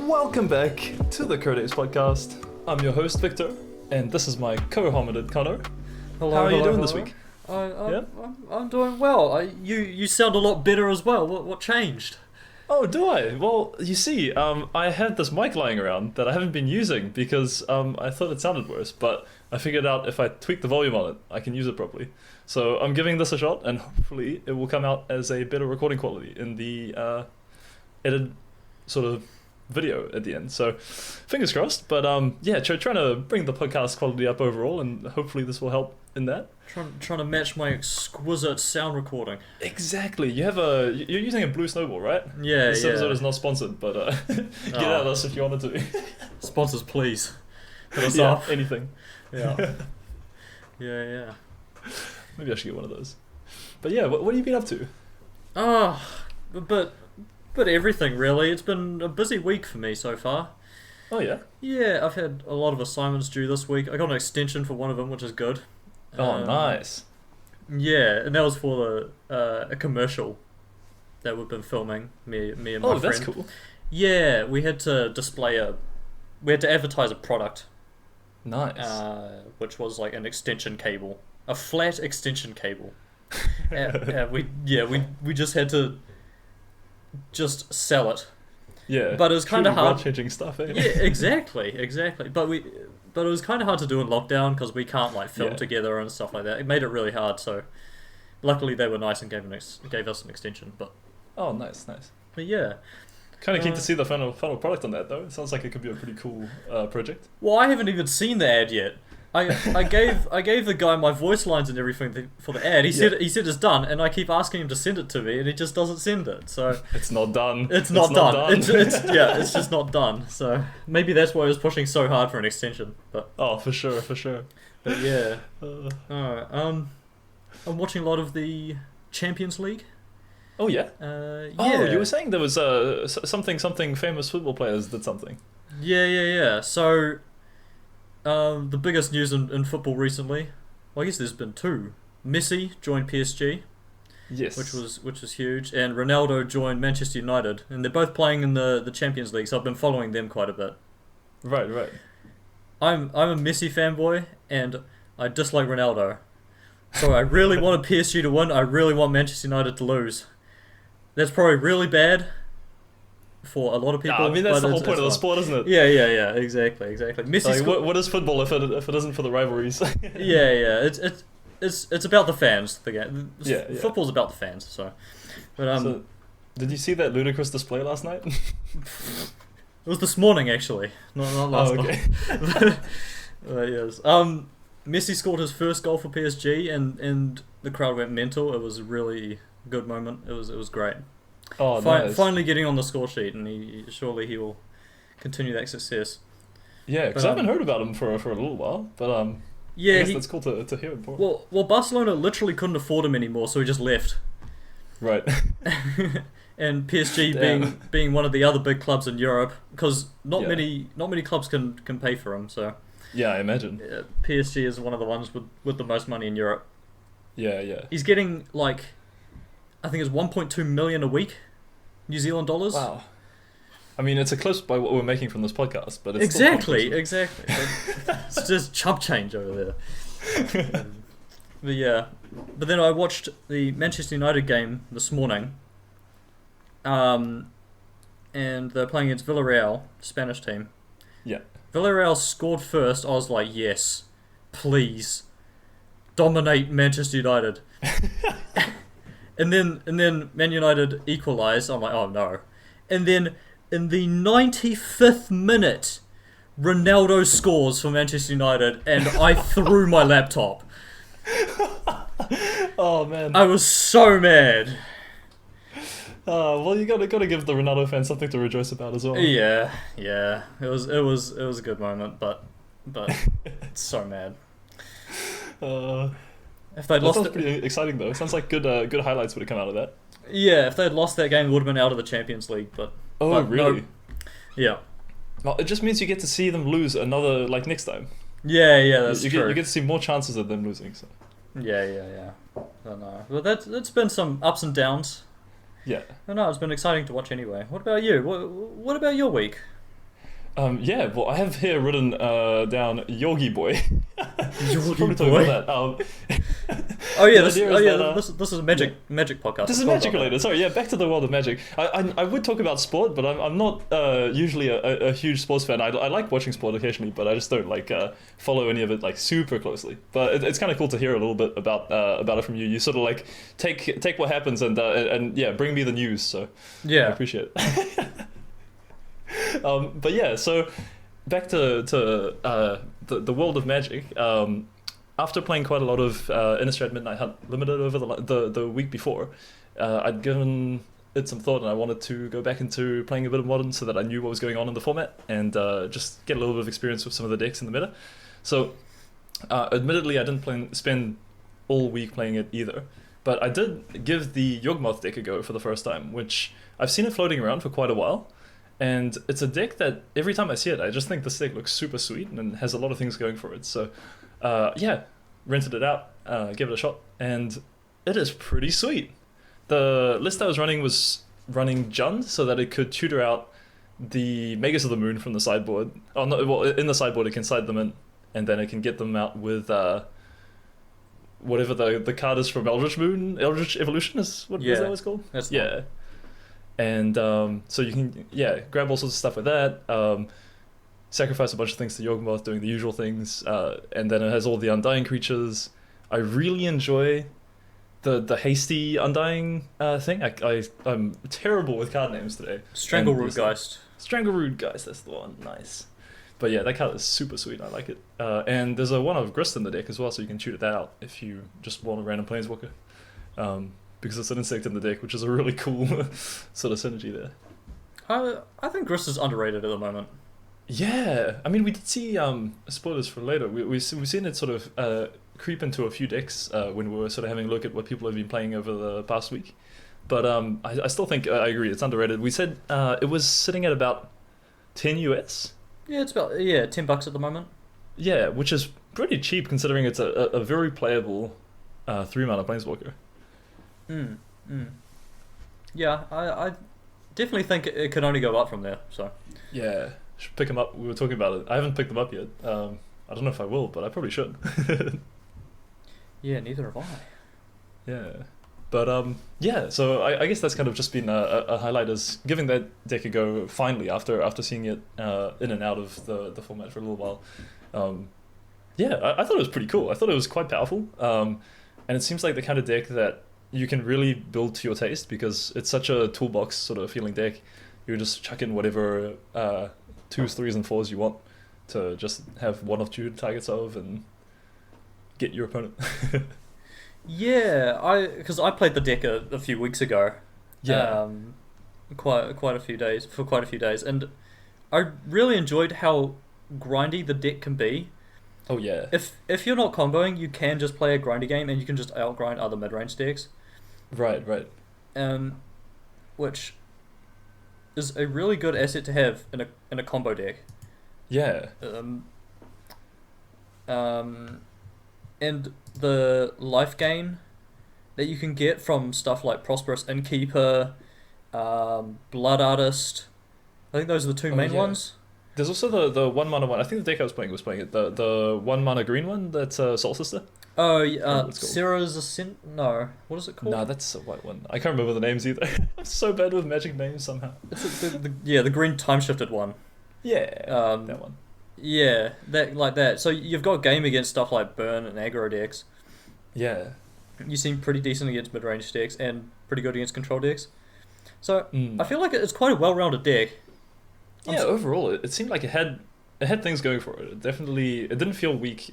Welcome back to the Codex podcast. I'm your host Victor, and this is my co-hominid Connor. Hello, How are you hello, doing this hello. week? I'm doing well. You sound a lot better as well. What changed? Oh, do I? Well, you see, I had this mic lying around that I haven't been using because I thought it sounded worse, but I figured out if I tweak the volume on it, I can use it properly. So I'm giving this a shot, and hopefully it will come out as a better recording quality in the edited sort of video at the end. So fingers crossed, but yeah, trying to bring the podcast quality up overall, and hopefully this will help in that. Trying to match my exquisite sound recording. Exactly. You're using a Blue Snowball, right? Yeah, This episode is not sponsored, but get at us if you wanted to. Sponsors, please. Hit us Yeah, up. anything. Yeah. yeah. Maybe I should get one of those. But yeah, what have you been up to? But everything really. It's been a busy week for me so far. Oh yeah. Yeah, I've had a lot of assignments due this week. I got an extension for one of them, which is good. Oh, nice. Yeah, and that was for a commercial that we've been filming, me and my friend. Oh, that's cool. Yeah, we had to advertise a product. Nice. Which was like an extension cable, a flat extension cable. We just had to sell it. Yeah. But it was kind of hard. Changing stuff, eh? Yeah, exactly. But it was kind of hard to do in lockdown because we can't like film together and stuff like that. It made it really hard. So, luckily they were nice and gave us an extension. But Oh, nice. but yeah. Kind of keen to see the final product on that though. It sounds like it could be a pretty cool project. Well, I haven't even seen the ad yet. I gave the guy my voice lines and everything for the ad. He said it's done, and I keep asking him to send it to me, and he just doesn't send it. So It's not done. it's not done. It's just not done. So maybe that's why I was pushing so hard for an extension. But for sure. But yeah. Alright. I'm watching a lot of the Champions League. Oh yeah. Yeah. Oh, you were saying there was something famous football players did something. Yeah. So, the biggest news in football recently, well, I guess there's been two. Messi joined PSG, Yes. which was huge, and Ronaldo joined Manchester United, and they're both playing in the Champions League. So I've been following them quite a bit. Right. I'm a Messi fanboy, and I dislike Ronaldo. So I really wanted PSG to win. I really want Manchester United to lose. That's probably really bad for a lot of people. I mean, that's but the whole point of the sport, isn't it? Yeah. Exactly. Messi. Like, what is football if it isn't for the rivalries? Yeah. It's about the fans. The game. Yeah. Football's about the fans. So, but So, did you see that ludicrous display last night? it was this morning actually, not last okay. night. Yes. Messi scored his first goal for PSG, and the crowd went mental. It was a really good moment. It was great. Oh, nice. Finally getting on the score sheet, and he will continue that success. Yeah, because I haven't heard about him for a little while, but I guess that's cool to hear it more. Well, Barcelona literally couldn't afford him anymore, so he just left. Right. And PSG being one of the other big clubs in Europe, because not many clubs can pay for him. So Yeah, I imagine. PSG is one of the ones with the most money in Europe. Yeah. He's getting like, I think it's 1.2 million a week, New Zealand dollars. Wow. I mean, it's a close by what we're making from this podcast, but it's exactly. It's just chump change over there. But yeah, but then I watched the Manchester United game this morning. And they're playing against Villarreal, Spanish team. Yeah. Villarreal scored first. I was like, yes, please, dominate Manchester United. and then Man United equalised. I'm like, oh no. And then in the 95th minute, Ronaldo scores for Manchester United, and I threw my laptop. Oh man. I was so mad. Well, you gotta give the Ronaldo fans something to rejoice about as well. Yeah. It was a good moment, but so mad. If they'd lost, sounds pretty exciting though. It sounds like good highlights would have come out of that. Yeah, if they'd lost that game, it would have been out of the Champions League. But really? No. Yeah. Well, it just means you get to see them lose another next time. Yeah, that's true. You get to see more chances of them losing. So. Yeah. I don't know. But that's been some ups and downs. Yeah. No, it's been exciting to watch anyway. What about you? What about your week? Yeah, well, I have here written down Yogi Boy. So Yogi probably talking Boy. about that. Oh yeah, The idea is that, this is a magic podcast. this I is forgot magic about related. Sorry, yeah, back to the world of magic. I would talk about sport, but I'm not usually a huge sports fan. I like watching sport occasionally, but I just don't like follow any of it like super closely. But it's kind of cool to hear a little bit about it from you. You sort of like take what happens and yeah, bring me the news. So that. I Yeah. appreciate it. But yeah, so back to the world of Magic. After playing quite a lot of Innistrad Midnight Hunt Limited over the week before, I'd given it some thought, and I wanted to go back into playing a bit of Modern so that I knew what was going on in the format and just get a little bit of experience with some of the decks in the meta. So, admittedly, I didn't spend all week playing it either, but I did give the Yawgmoth deck a go for the first time, which I've seen it floating around for quite a while. And it's a deck that every time I see it, I just think this deck looks super sweet and has a lot of things going for it. So, yeah, rented it out, gave it a shot, and it is pretty sweet. The list I was running Jund so that it could tutor out the Magus of the Moon from the sideboard. Oh no, well, in the sideboard it can side them in, and then it can get them out with whatever the card is from Eldritch Evolution is what is that what it's called? That's Yeah. And so you can, yeah, grab all sorts of stuff with that, sacrifice a bunch of things to Yawgmoth, doing the usual things, and then it has all the Undying creatures. I really enjoy the hasty Undying thing. I'm terrible with card names today. Strangleroot Geist. Strangleroot Geist, that's the one. Nice. But yeah, that card is super sweet. I like it. And there's a one of Grist in the deck as well, so you can shoot that out if you just want a random Planeswalker. Because it's an insect in the deck, which is a really cool sort of synergy there. I think Grist is underrated at the moment. Yeah, I mean, we did see spoilers for later. We've seen it sort of creep into a few decks when we were sort of having a look at what people have been playing over the past week. But I still think I agree, it's underrated. We said it was sitting at about 10 US. Yeah, it's about $10 at the moment. Yeah, which is pretty cheap considering it's a very playable 3-mana Planeswalker. Yeah, I definitely think it could only go up from there. So Yeah, should pick them up. We were talking about it. I haven't picked them up yet. I don't know if I will, but I probably should. yeah, neither have I. Yeah, but yeah. So I guess that's kind of just been a highlight, is giving that deck a go finally after seeing it in and out of the format for a little while. Yeah, I thought it was pretty cool. I thought it was quite powerful. And it seems like the kind of deck that you can really build to your taste because it's such a toolbox sort of feeling deck. You just chuck in whatever 2s, 3s, and 4s you want to just have one or two targets of and get your opponent. Yeah, because I played the deck a few weeks ago. Yeah. Quite a few days, and I really enjoyed how grindy the deck can be. Oh yeah. If you're not comboing, you can just play a grindy game and you can just outgrind other mid-range decks. Right. Which is a really good asset to have in a combo deck. Yeah. And the life gain that you can get from stuff like Prosperous Innkeeper, Blood Artist. I think those are the two main ones. There's also the 1-mana one. I think the deck I was playing it. The 1-mana green one that's Soul Sister. Oh, Sarah's Ascent. No, what is it called? No, that's a white one. I can't remember the names either. I'm so bad with Magic names somehow. It's the green time shifted one. Yeah, that one. Yeah, that. So you've got game against stuff like Burn and aggro decks. Yeah. You seem pretty decent against mid-range decks and pretty good against control decks. So I feel like it's quite a well-rounded deck. Yeah, overall, it seemed like it had things going for it. It didn't feel weak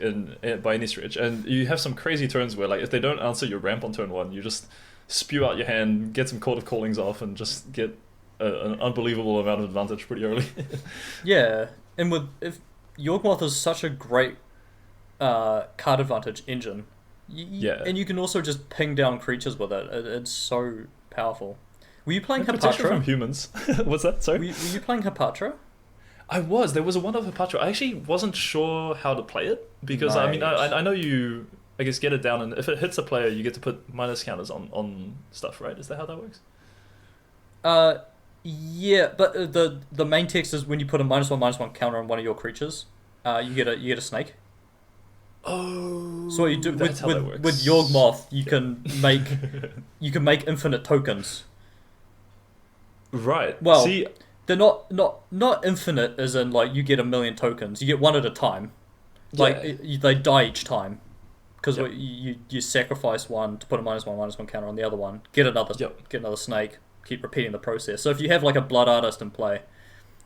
by any stretch. And you have some crazy turns where, like, if they don't answer your ramp on turn 1, you just spew out your hand, get some Court of Callings off, and just get an unbelievable amount of advantage pretty early. Yeah, and if Yawgmoth is such a great card advantage engine. Yeah. And you can also just ping down creatures with it. It's so powerful. Were you playing Protection Hepatra? from humans. What's that? Sorry? Were you playing Hepatra? I was. There was a one of Hepatra. I actually wasn't sure how to play it because, I mean, I know you, I guess, get it down, and if it hits a player, you get to put minus counters on stuff, right? Is that how that works? Yeah, but the main text is when you put a -1/-1 counter on one of your creatures, you get a snake. Oh, So what you do that's how that works. with Yawgmoth, you can make infinite tokens. Right. Well, See, they're not infinite as in like you get a million tokens. You get one at a time. Like they die each time because Yep. you sacrifice one to put a -1/-1 counter on the other one. Get another Yep. get another snake. Keep repeating the process. So if you have like a blood artist in play,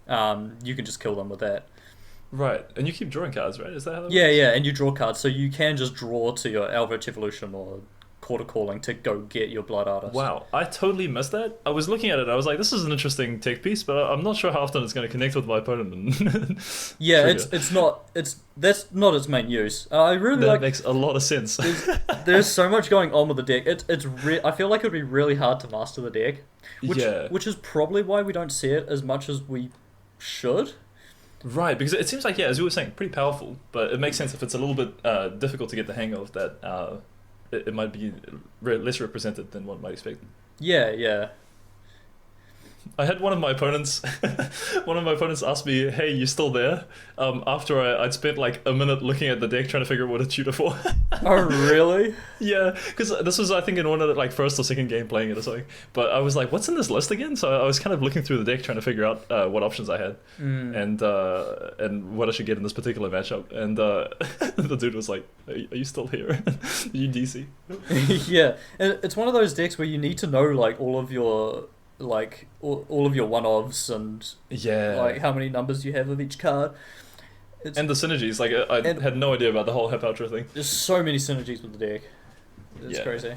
you can just kill them with that. right, and you keep drawing cards, right? Is that how that Yeah, works? yeah, and you draw cards, so you can just draw to your Eldritch Evolution or Quarter Calling to go get your blood artist. Wow, I totally missed that. I was looking at it, I was like, this is an interesting tech piece, but I'm not sure how often it's going to connect with my opponent. And Yeah, trigger. that's not its main use. I really That like. makes a lot of sense. There's so much going on with the deck. I feel like it'd be really hard to master the deck, Yeah. which is probably why we don't see it as much as we should. Right, because it seems like, yeah, as you were saying, pretty powerful, but it makes sense if it's a little bit difficult to get the hang of that it might be less represented than one might expect. Yeah, yeah. I had one of my opponents ask me, hey, you still there? After I'd spent like a minute looking at the deck trying to figure out what to tutor for. Oh, really? Yeah, because this was, I think, in one of the like first or second game playing it or something. But I was like, what's in this list again? So I was kind of looking through the deck trying to figure out what options I had and what I should get in this particular matchup. And the dude was like, are you still here? You DC? Yeah, and it's one of those decks where you need to know like all of your one-offs and Yeah. like how many numbers you have of each card. And the synergies, like I had no idea about the whole Hep Ultra thing. There's so many synergies with the deck. It's Yeah. crazy.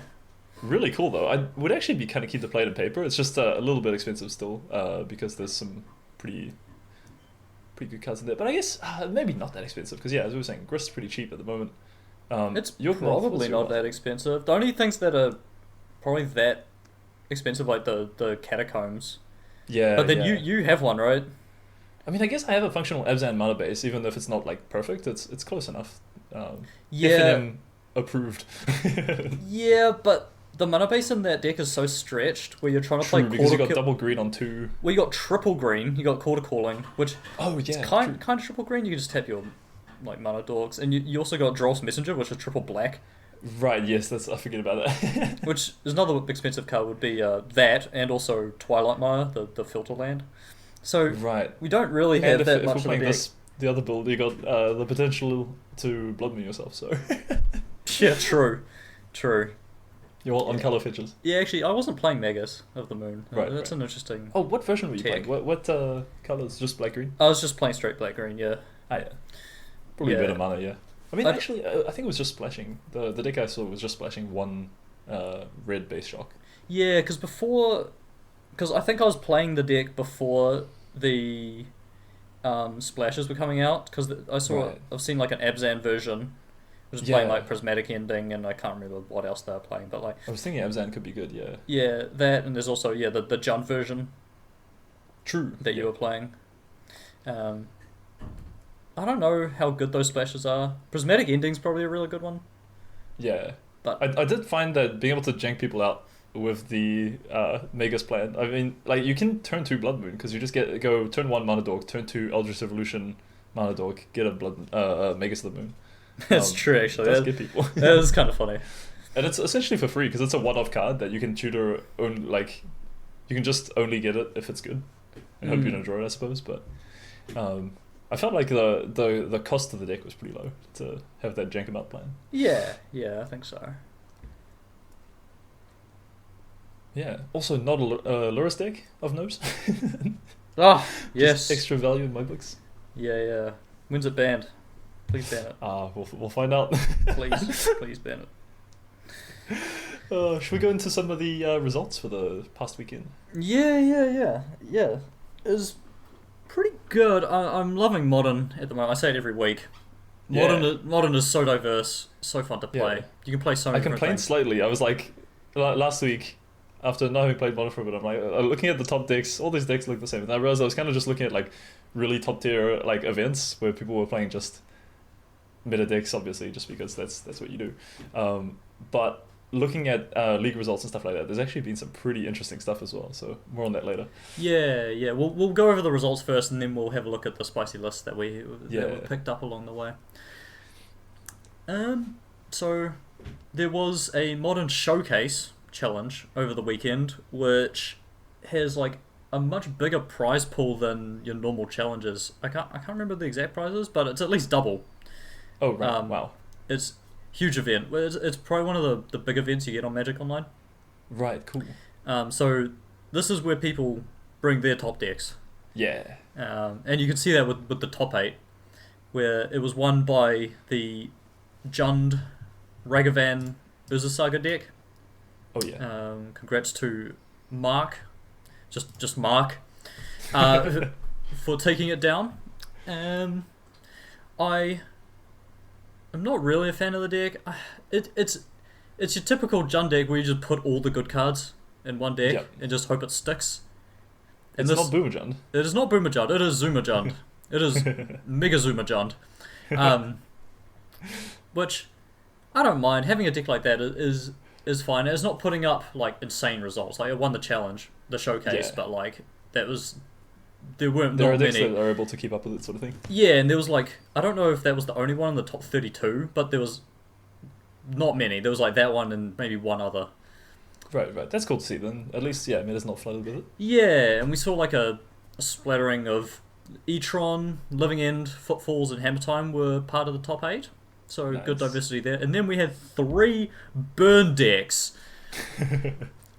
Really cool though. I would actually be kind of keen to play it in paper. It's just a little bit expensive still, because there's some pretty good cards in there. But I guess maybe not that expensive because, yeah, as we were saying, Grist's pretty cheap at the moment. It's Yawgmoth, probably what's your not that expensive. The only things that are probably that expensive, like the catacombs. Yeah. But then yeah. you have one, right? I mean, I guess I have a functional Abzan mana base, even if it's not like perfect. It's close enough. Yeah. FNM approved. Yeah, but the mana base in that deck is so stretched where you're trying to play True, because you got Quarter double green on 2. Well, you got triple green. You got Quarter Calling, which Oh yeah. kind of triple green. You can just tap your like mana dogs, and you also got Drolf's Messenger, which is triple black. Right. Yes. I forget about that. Which is another expensive card would be that, and also Twilight Mire, the filter land. So Right. we don't really have And if that we're much of a playing deck. the other build, you got the potential to blood moon yourself. So Yeah, true. you're all on color fetches. Yeah, actually, I wasn't playing Megas of the Moon. Right, That's right. an interesting. Oh, what version were you Tech. playing? What colors? Just black green? I was just playing straight black green. Yeah. Ah, yeah. Probably Yeah. better mana, yeah. I mean, I- actually, I think it was just splashing. The deck I saw was just splashing one red base shock. Yeah, because I think I was playing the deck before the splashes were coming out. Because Right. I've seen like an Abzan version, which is Yeah. playing like Prismatic Ending, and I can't remember what else they were playing. But like, I was thinking Abzan could be good, yeah. yeah, that, and there's also the Junt version True. that you were playing. I don't know how good those splashes are. Prismatic Ending's probably a really good one. Yeah. But I did find that being able to jank people out with the Megas plan, I mean, like, you can turn 2 Blood Moon, because you just go turn 1 Mana Dog, turn 2 Eldritch Evolution Mana Dog, get a Megas of the Moon. that's true, actually. It does get people. That is kind of funny. And it's essentially for free, because it's a one-off card that you can tutor, like, you can just only get it if it's good, and hope you don't draw it, I suppose, but I felt like the cost of the deck was pretty low to have that jank 'em out plan. Yeah, I think so. Yeah. Also, not a Lurus deck of note. Oh, Just yes. extra value in my books. Yeah. When's it banned? Please ban it. We'll find out. Please ban it. Should we go into some of the results for the past weekend? Yeah. It was pretty good. I'm loving Modern at the moment. I say it every week. Modern is so diverse, so fun to play. Yeah. You can play so I many different complained things. slightly. I was like, last week, after not having played Modern for a bit, I'm like, looking at the top decks, all these decks look the same. And I realized I was kind of just looking at like really top tier like events where people were playing just meta decks, obviously, just because that's what you do. But looking at league results and stuff like that, there's actually been some pretty interesting stuff as well. So more on that later. Yeah. We'll go over the results first, and then we'll have a look at the spicy list that we picked up along the way. So there was a modern showcase challenge over the weekend, which has like a much bigger prize pool than your normal challenges. I can't remember the exact prizes, but it's at least double. Oh right! Wow. It's huge event. It's probably one of the big events you get on Magic Online. Right. Cool. So this is where people bring their top decks. Yeah. And you can see that with the top 8, where it was won by the Jund Ragavan Urza Saga deck. Oh yeah. Congrats to Mark, just Mark, for taking it down. I'm not really a fan of the deck. It's your typical Jund deck where you just put all the good cards in one deck and just hope it sticks. And it's not Boomer Jund. It is not Boomer Jund. It is Zuma Jund. It is Mega Zuma Jund. Which I don't mind. Having a deck like that is fine. It's not putting up like insane results. Like it won the challenge, the showcase, but like there weren't there are many decks that are able to keep up with it, sort of thing. Yeah, and there was like, I don't know if that was the only one in the top 32, but there was not many. There was like that one and maybe one other. Right. That's cool to see then. At least, yeah, Meta's not flooded with it. Yeah, and we saw like a splattering of E-Tron, Living End, Footfalls, and Hammer Time were part of the top 8. So nice. Good diversity there. And then we had 3 burn decks.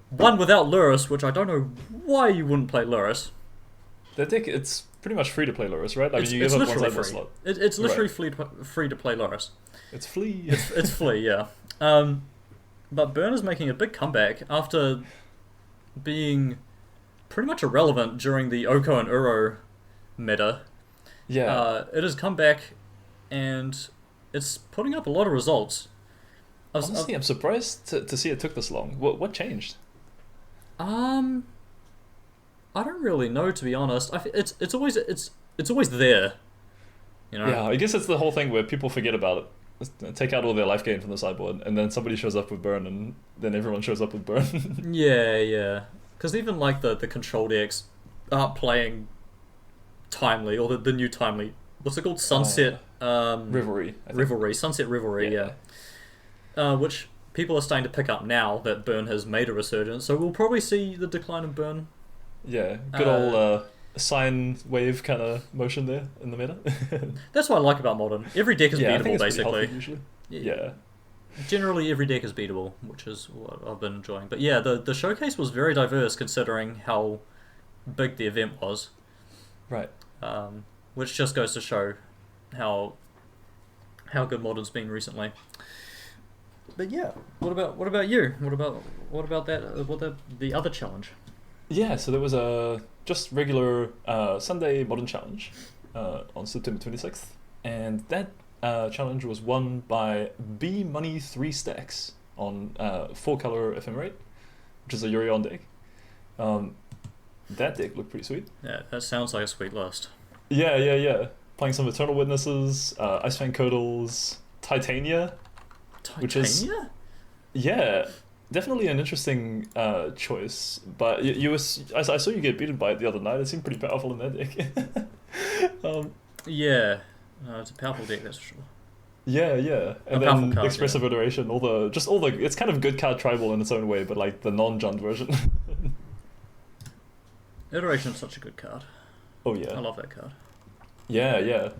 One without Lurrus, which I don't know why you wouldn't play Lurrus. That deck, it's pretty much free to play Lurrus, right? I mean, you give up one side slot. It's literally free to play Lurrus. It's Flea. It's Flea, yeah. But Burn is making a big comeback after being pretty much irrelevant during the Oko and Uro meta. Yeah. It has come back, and it's putting up a lot of results. Honestly, I'm surprised to see it took this long. What changed? I don't really know, to be honest. It's always there, you know. Yeah, I guess it's the whole thing where people forget about it, take out all their life gain from the sideboard, and then somebody shows up with Burn, and then everyone shows up with Burn. Yeah. Because even like the control decks aren't playing Timely, or the new Timely. What's it called? Sunset. Rivalry. Sunset Rivalry. Yeah. Which people are starting to pick up now that Burn has made a resurgence. So we'll probably see the decline of Burn. Yeah, good old sine wave kind of motion there in the meta. That's what I like about Modern. Every deck is beatable, basically. Usually. Yeah. Generally, every deck is beatable, which is what I've been enjoying. But yeah, the showcase was very diverse considering how big the event was. Right. Which just goes to show how good Modern's been recently. But yeah, what about you? What about the other challenge? Yeah, so there was a just regular Sunday Modern Challenge on September 26th, and that challenge was won by B Money 3 Stacks on 4-color Ephemerate, which is a Yurion deck. That deck looked pretty sweet. Yeah, that sounds like a sweet list. Yeah. Playing some Eternal Witnesses, Icefang Codals, Titania. Which is, yeah, definitely an interesting choice. But I saw you get beaten by it the other night. It seemed pretty powerful in that deck. Yeah, it's a powerful deck, that's for sure. Yeah, and then card, Expressive Iteration, all the it's kind of good card tribal in its own way, but like the non-Jund version. Iteration is such a good card. Oh yeah, I love that card. Yeah.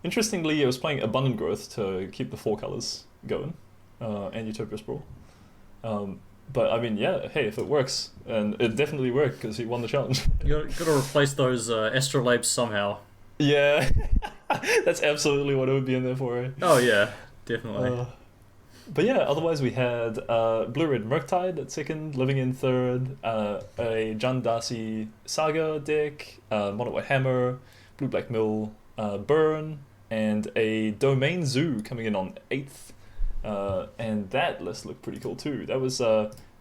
Interestingly, it was playing Abundant Growth to keep the 4 colors going, and Utopia Sprawl. But I mean, yeah, hey, if it works, and it definitely worked because he won the challenge. You got to replace those Astrolabes somehow. Yeah, that's absolutely what it would be in there for. Right? Oh yeah, definitely. But yeah, otherwise we had Blue-Red Murktide at 2nd, Living in 3rd, a Jund Darcy Saga deck, Mono White Hammer, Blue-Black Mill, Burn, and a Domain Zoo coming in on 8th. And that list looked pretty cool too. That was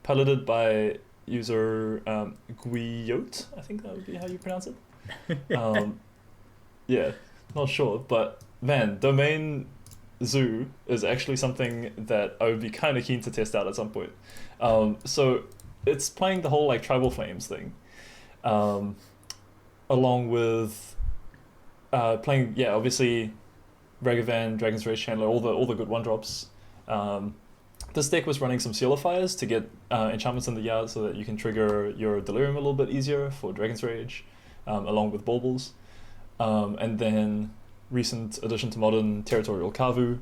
piloted by user Guillot, I think that would be how you pronounce it. Yeah, not sure, but man, Domain Zoo is actually something that I would be kind of keen to test out at some point. So it's playing the whole like Tribal Flames thing, along with playing, yeah, obviously Ragavan, Dragon's Rage Chandler, all the good one drops. This deck was running some Seal of Fires to get enchantments in the yard so that you can trigger your Delirium a little bit easier for Dragon's Rage, along with Baubles. And then recent addition to Modern, Territorial Kavu.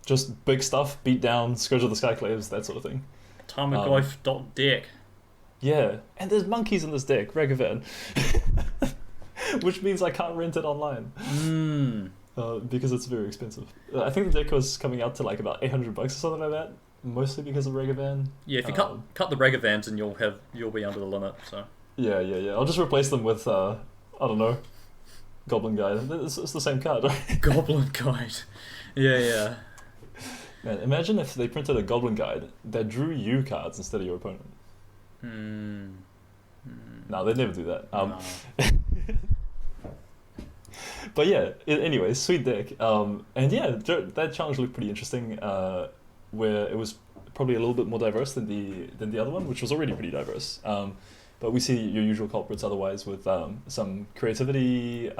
Just big stuff, beat down, Scourge of the Skyclaves, that sort of thing. Tarmogoyf.deck. Yeah, and there's monkeys in this deck, Ragavan. Which means I can't rent it online. Because it's very expensive. I think the deck was coming out to like about $800 or something like that, mostly because of Ragavan. Yeah, if you cut the Ragavans, and you'll be under the limit. So yeah. I'll just replace them with I don't know, Goblin Guide. It's the same card, right? Goblin Guide. Yeah. Man, imagine if they printed a Goblin Guide that drew you cards instead of your opponent. No, they'd never do that. No. But yeah, anyway, sweet deck. And yeah, that challenge looked pretty interesting. Where it was probably a little bit more diverse than the other one, which was already pretty diverse. But we see your usual culprits otherwise with some creativity,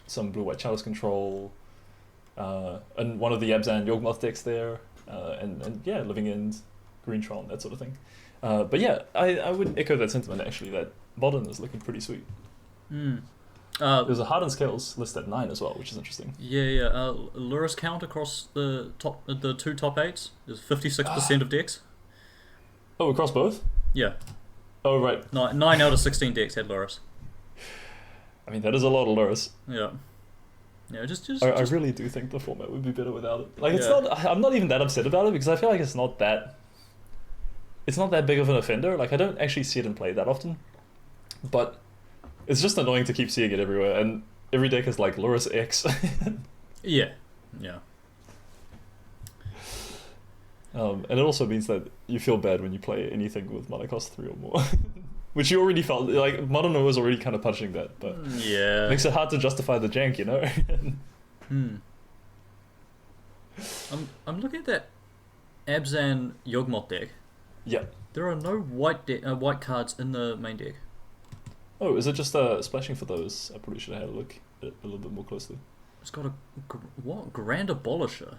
some blue-white chalice control, and one of the Yabzan Yawgmoth decks there, and yeah, Living End, Green Tron, that sort of thing. But yeah, I would echo that sentiment actually, that Modern is looking pretty sweet. There's a Hardened Scales list at 9 as well, which is interesting. Yeah. Lurrus count across the two top 8s is 56% of decks. Oh, across both? Yeah. Oh, right. 9 out of 16 decks had Lurrus. I mean, that is a lot of Lurrus. Yeah. Yeah, I really do think the format would be better without it. Like, it's not. I'm not even that upset about it because I feel like it's not that big of an offender. Like, I don't actually see it in play that often, but it's just annoying to keep seeing it everywhere, and every deck is like Lurrus X. Yeah. And it also means that you feel bad when you play anything with mana cost 3 or more. Which you already felt, like, Modern was already kind of punching that, but yeah, it makes it hard to justify the jank, you know? I'm looking at that Abzan Yawgmoth deck. Yeah. There are no white cards in the main deck. Oh, is it just splashing for those? I probably should have had a look at it a little bit more closely. It's got a Grand Abolisher.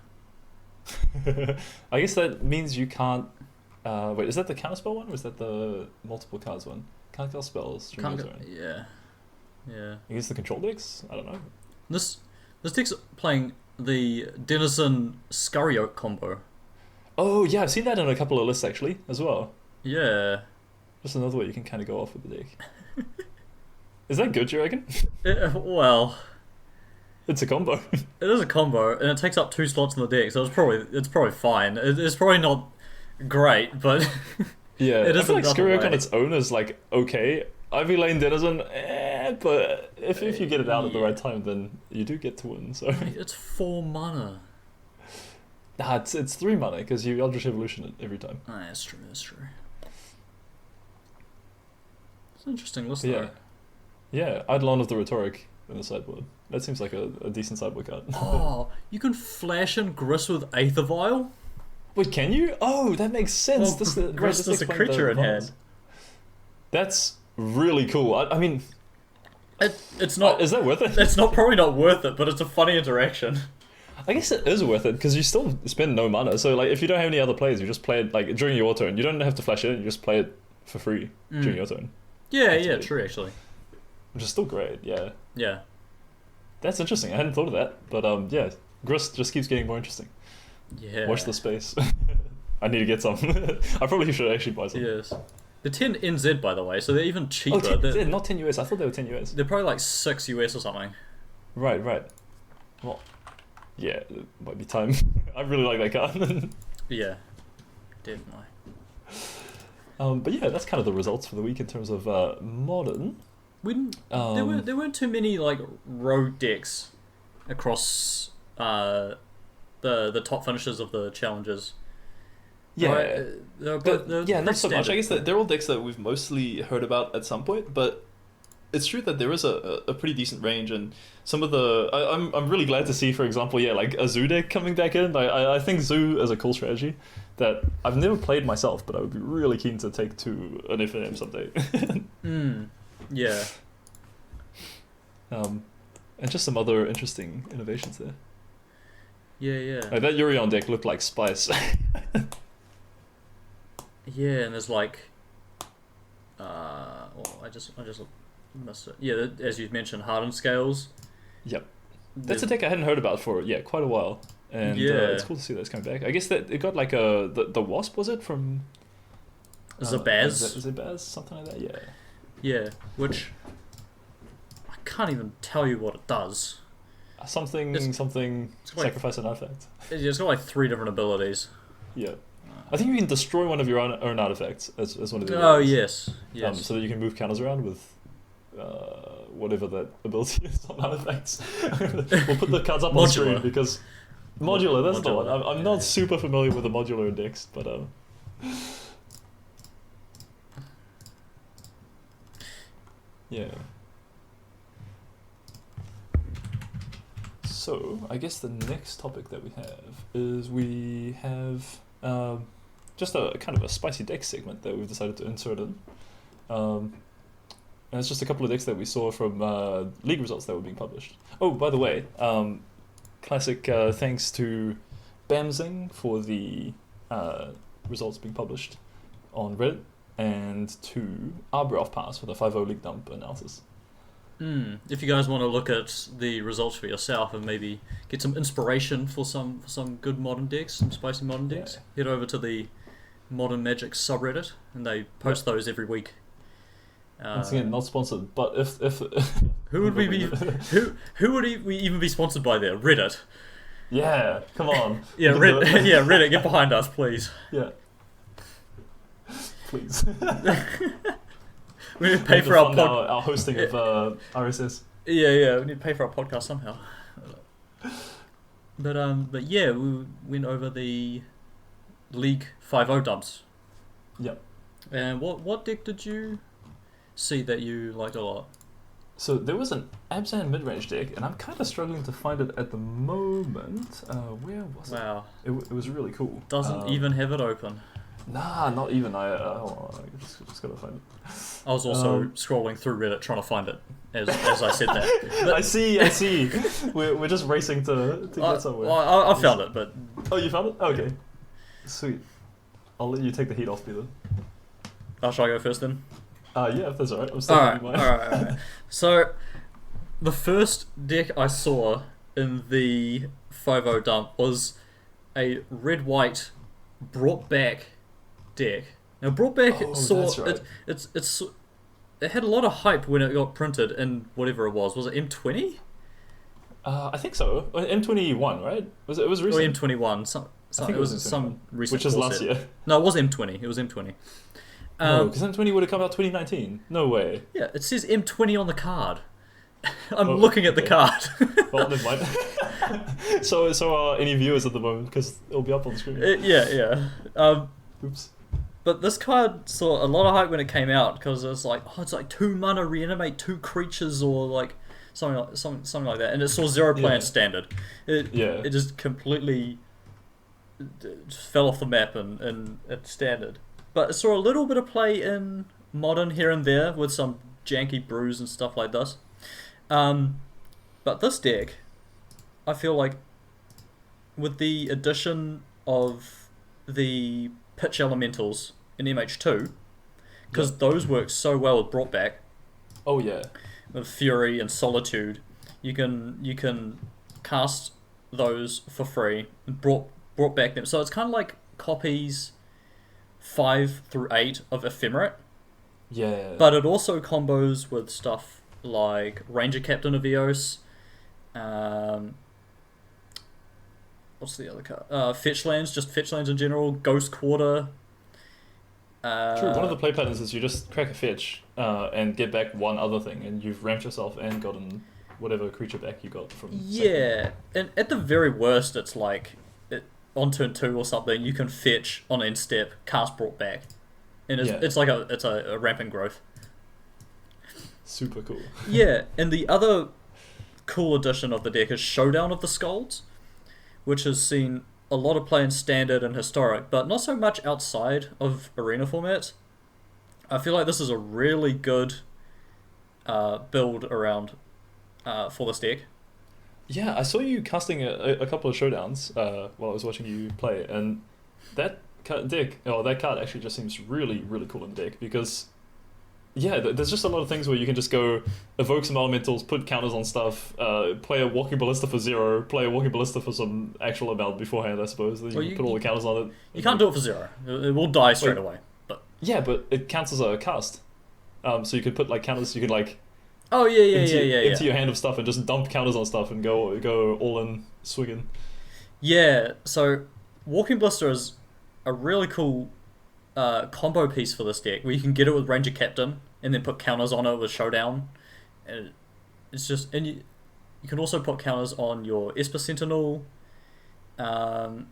I guess that means you can't. Wait, is that the counterspell one, or is that the multiple cards one? Can't cast spells during your turn. Yeah. I guess the control decks. I don't know. This deck's playing the Denizen Scurry Oak combo. Oh yeah, I've seen that in a couple of lists actually as well. Yeah. Just another way you can kind of go off with the deck. Is that good, you reckon? Well, it's a combo. It is a combo, and it takes up 2 slots in the deck, so it's probably fine. It's probably not great, but yeah, it is. I feel like Skiriok on its own is like okay. Ivy Lane Denizen, but if you get it out at the right time, then you do get to win. So it's 4 mana. Nah, it's 3 mana because you Eldritch Evolution it every time. That's true. It's an interesting list, yeah. though. Yeah, Eidolon of the Rhetoric in the sideboard. That seems like a decent sideboard card. Oh, you can flash and Grist with Aether Vial? Wait, can you? Oh, that makes sense. Well, Grist is a creature in hand. That's really cool. I mean, it's not. Is that worth it? It's probably not worth it, but it's a funny interaction. I guess it is worth it because you still spend no mana. So like, if you don't have any other plays, you just play it like during your turn. You don't have to flash it in. You just play it for free during your turn. Yeah, true actually. Which is still great. Yeah. Yeah. That's interesting. I hadn't thought of that, but yeah, Grist just keeps getting more interesting. Yeah. Watch the space. I need to get some. I probably should actually buy some. Yes. They're 10 NZ, by the way, so they're even cheaper. Oh, 10 NZ, not 10 US. I thought they were 10 US. They're probably like 6 US or something. Right. Well, yeah, it might be time. I really like that card. Yeah, definitely. But yeah, that's kind of the results for the week in terms of Modern. There weren't too many like road decks across the top finishes of the challenges. Yeah, they're not so much. standard. I guess that they're all decks that we've mostly heard about at some point, but it's true that there is a pretty decent range, and some of the I'm really glad to see, for example, yeah, like a zoo deck coming back in. I think zoo is a cool strategy that I've never played myself, but I would be really keen to take to an FNM someday. Yeah. And just some other interesting innovations there. Yeah. Like that Yurion deck looked like spice. Yeah, and there's like, I just missed it. Yeah, as you mentioned, hardened scales. Yep. That's a deck I hadn't heard about for quite a while, and it's cool to see that's coming back. I guess that it got like the wasp, was it from Zabaz? Zabaz, something like that. Yeah. Yeah, which I can't even tell you what it does. Something sacrifice an artifact. It's got like 3 different abilities. Yeah. I think you can destroy one of your own artifacts as one of the Oh, abilities. yes. So that you can move counters around with whatever that ability is on artifacts. We'll put the cards up on screen because modular, that's the one. I'm not super familiar with the modular decks, but yeah. So I guess the next topic that we have just a kind of a spicy deck segment that we've decided to insert in. And it's just a couple of decks that we saw from league results that were being published. Oh, by the way, classic thanks to Bamzing for the results being published on Reddit, and to Arbroff Pass for the 5-0 league dump analysis. If you guys want to look at the results for yourself and maybe get some inspiration for some good modern decks, some spicy modern decks, head over to the Modern Magic subreddit, and they post those every week. Once again, not sponsored, but if who would we even be sponsored by there? Reddit. Yeah, come on. Yeah, Reddit, get behind us, please. Yeah. Please. We need to pay for our hosting of RSS. Yeah, we need to pay for our podcast somehow. But yeah, we went over the League 5-0 dumps. Yep. And what deck did you see that you liked a lot? So there was an Abzan mid-range deck, and I'm kind of struggling to find it at the moment. Where was it? Wow. It was really cool. Doesn't even have it open. Nah, not even. Hold on, I just gotta find it. I was also scrolling through Reddit trying to find it as I said that. But I see. We're just racing to get somewhere. I found it, but... Oh, you found it? Okay. Sweet. I'll let you take the heat off, Peter. Shall I go first then? Yeah, if that's alright. I'm still Alright. So, the first deck I saw in the 5-0 dump was a red-white brought back deck. Now, brought back that's right. it had a lot of hype when it got printed in whatever it was. Was it M20? I think so. M21, right? Was it? It was recent. Or M21. I think it was some recent. Which is last year. No, it was M20. It was M20. No, because M20 would have come out 2019. No way. Yeah, it says M20 on the card. I'm looking at the card. Well, never mind. So are any viewers at the moment, because it'll be up on the screen. Yeah. Oops. But this card saw a lot of hype when it came out, because it's like, it's like 2 mana, reanimate 2 creatures, or like something like that. And it saw 0 play in standard. It just completely just fell off the map in standard. But it saw a little bit of play in modern here and there with some janky brews and stuff like this. But this deck, I feel like, with the addition of the pitch elementals in MH2, because those work so well with brought back. Oh yeah. With Fury and Solitude, you can cast those for free and brought back them. So it's kind of like copies 5 through 8 of Ephemerate. Yeah. But it also combos with stuff like Ranger Captain of Eos. What's the other card? Fetch lands in general. Ghost Quarter. True. One of the play patterns is you just crack a fetch and get back one other thing, and you've ramped yourself and gotten whatever creature back you got from. Yeah, and at the very worst, it's like on turn 2 or something, you can fetch on end step, cast brought back, and it's like a rampant growth. Super cool. Yeah, and the other cool addition of the deck is Showdown of the Skulls, which has seen a lot of play in Standard and Historic, but not so much outside of Arena formats. I feel like this is a really good build around for this deck. Yeah, I saw you casting a couple of showdowns while I was watching you play, and that that card actually just seems really, really cool in the deck because, yeah, there's just a lot of things where you can just go evoke some elementals, put counters on stuff, play a Walking Ballista for 0, play a Walking Ballista for some actual amount beforehand, I suppose. Then you can put all the counters on it. You can't do it for 0. It will die straight away. But yeah, but it counts as a cast. So you could put like counters. You could like. Oh yeah. Into your hand of stuff and just dump counters on stuff and go all in swinging. Yeah. So Walking Ballista is a really cool combo piece for this deck where you can get it with Ranger Captain and then put counters on it with Showdown, and it's just you can also put counters on your Esper Sentinel, or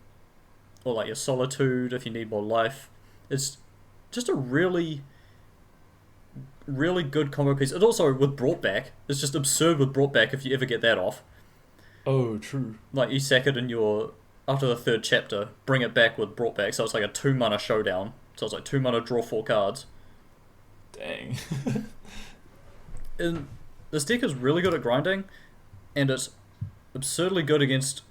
like your Solitude if you need more life. It's just a really good combo piece. It also with Brought Back, it's just absurd with Brought Back if you ever get that off. Oh, true. Like you sack it in your after the 3rd chapter, bring it back with Brought Back, so it's like a 2 mana Showdown. So it's like 2 mana, draw 4 cards. Dang. And this deck is really good at grinding, and it's absurdly good against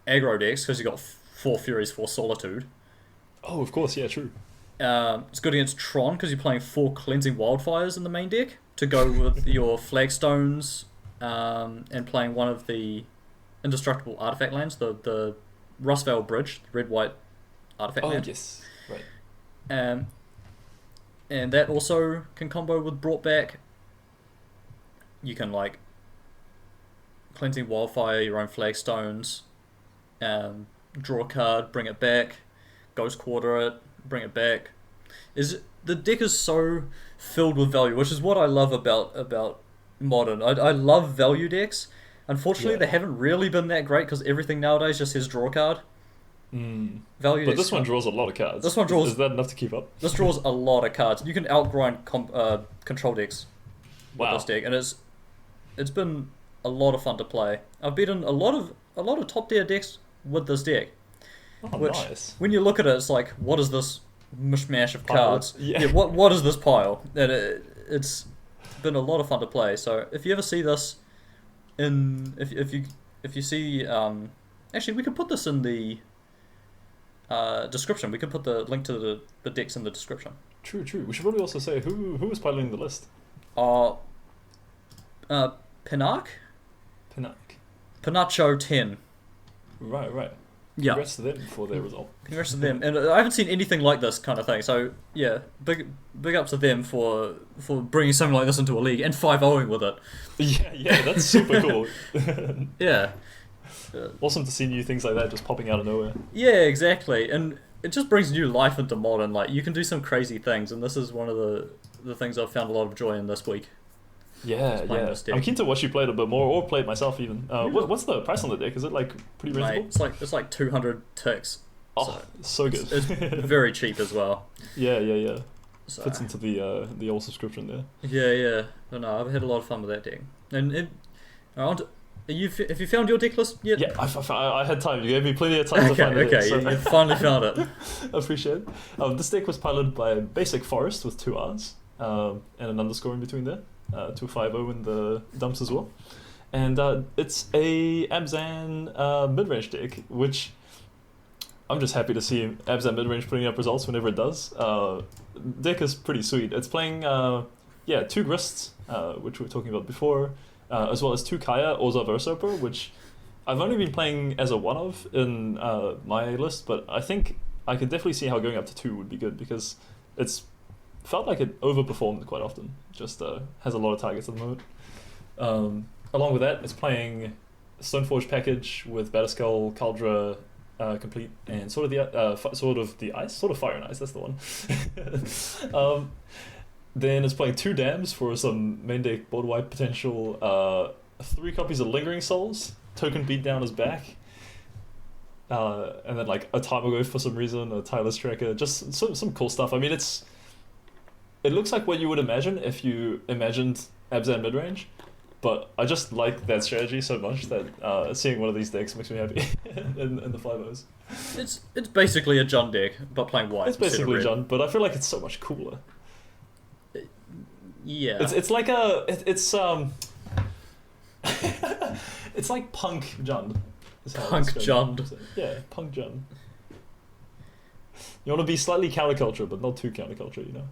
aggro decks because you got 4 Furies, 4 Solitude. Oh, of course, yeah, true. It's good against Tron because you're playing 4 Cleansing Wildfires in the main deck to go with your Flagstones, and playing one of the indestructible artifact lands, the Rustvale Bridge, the red-white artifact land. Oh, yes, right. And that also can combo with Brought Back. You can like Cleansing Wildfire, your own Flagstones, draw a card, bring it back, Ghost Quarter it, bring it back. The deck is so filled with value, which is what I love about Modern. I love value decks. Unfortunately, they haven't really been that great because everything nowadays just says draw a card. Value But decks, this one draws a lot of cards. This one draws. Is that enough to keep up? This draws a lot of cards. You can outgrind control decks with this deck, and it's been a lot of fun to play. I've beaten a lot of top tier decks with this deck. Oh, which, nice. when you look at it, it's like, what is this mishmash of Pile. cards? Yeah. What is this pile? And it's been a lot of fun to play. So if you ever see this if you see actually we could put this in the description. We could put the link to the decks in the description. True. We should probably also say who was piloting the list. Pinarch? Pinarch. Pinacho 10. Right. Yeah. Congrats to them for their result. Congrats to them. And I haven't seen anything like this kind of thing. So yeah, big up to them for bringing something like this into a league and 5-0ing with it. Yeah, that's super cool. Yeah. Awesome to see new things like that just popping out of nowhere. Yeah, exactly. And it just brings new life into Modern. Like, you can do some crazy things, and this is one of the things I've found a lot of joy in this week. Yeah. I'm keen to watch you play it a bit more, or play it myself even. What's the price on the deck? Is it like pretty reasonable? Mate, it's like 200 ticks. Oh, so good. It's very cheap as well. Yeah. So, Fits into the old subscription there. Yeah. But no, I've had a lot of fun with that deck. And have you found your deck list yet? Yeah, I had time. You gave me plenty of time to find it. Okay, you finally found it. I appreciate it. This deck was piloted by Basic Forest with 2 R's and an underscore in between there. 250 in the dumps as well. And it's a Abzan mid-range deck, which I'm just happy to see Abzan mid-range putting up results whenever it does. Deck is pretty sweet. It's playing 2 Grists, which we were talking about before, as well as 2 Kaya, Ozav Usurper, which I've only been playing as a one-of in my list, but I think I could definitely see how going up to 2 would be good, because it's felt like it overperformed quite often. Just has a lot of targets at the moment. Along with that, it's playing Stoneforge package with Batterskull, Caldra, complete, and sort of the ice, sort of fire and ice. That's the one. Then it's playing 2 dams for some main deck board wipe potential. 3 copies of Lingering Souls. Token Beatdown is back. And then like a Tarmogoyf for some reason, a Tireless Tracker, just some cool stuff. I mean, it looks like what you would imagine if you imagined Abzan mid range, but I just like that strategy so much that seeing one of these decks makes me happy in the 5-0s. It's basically a Jund deck, but playing white. It's basically Jund, but I feel like it's so much cooler. Yeah. It's like it's it's like punk Jund. Punk Jund. Yeah, punk Jund. You want to be slightly counterculture, but not too counterculture, you know.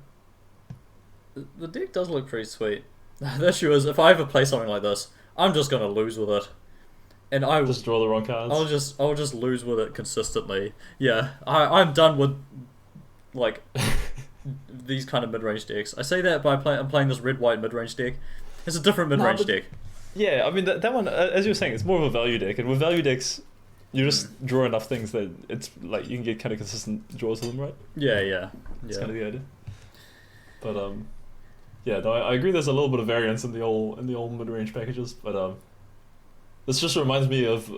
The deck does look pretty sweet. The issue is, if I ever play something like this, I'm just gonna lose with it, and I will Just draw the wrong cards. I'll just lose with it consistently. Yeah, I'm done with like these kind of mid-range decks. I say that I'm playing this red-white mid-range deck. It's a different mid-range deck. Yeah, I mean that one, as you were saying, it's more of a value deck, and with value decks, you just draw enough things that it's like you can get kind of consistent draws of them, right? Yeah. That's kind of the idea. But yeah, no, I agree. There's a little bit of variance in the old mid-range packages, but this just reminds me of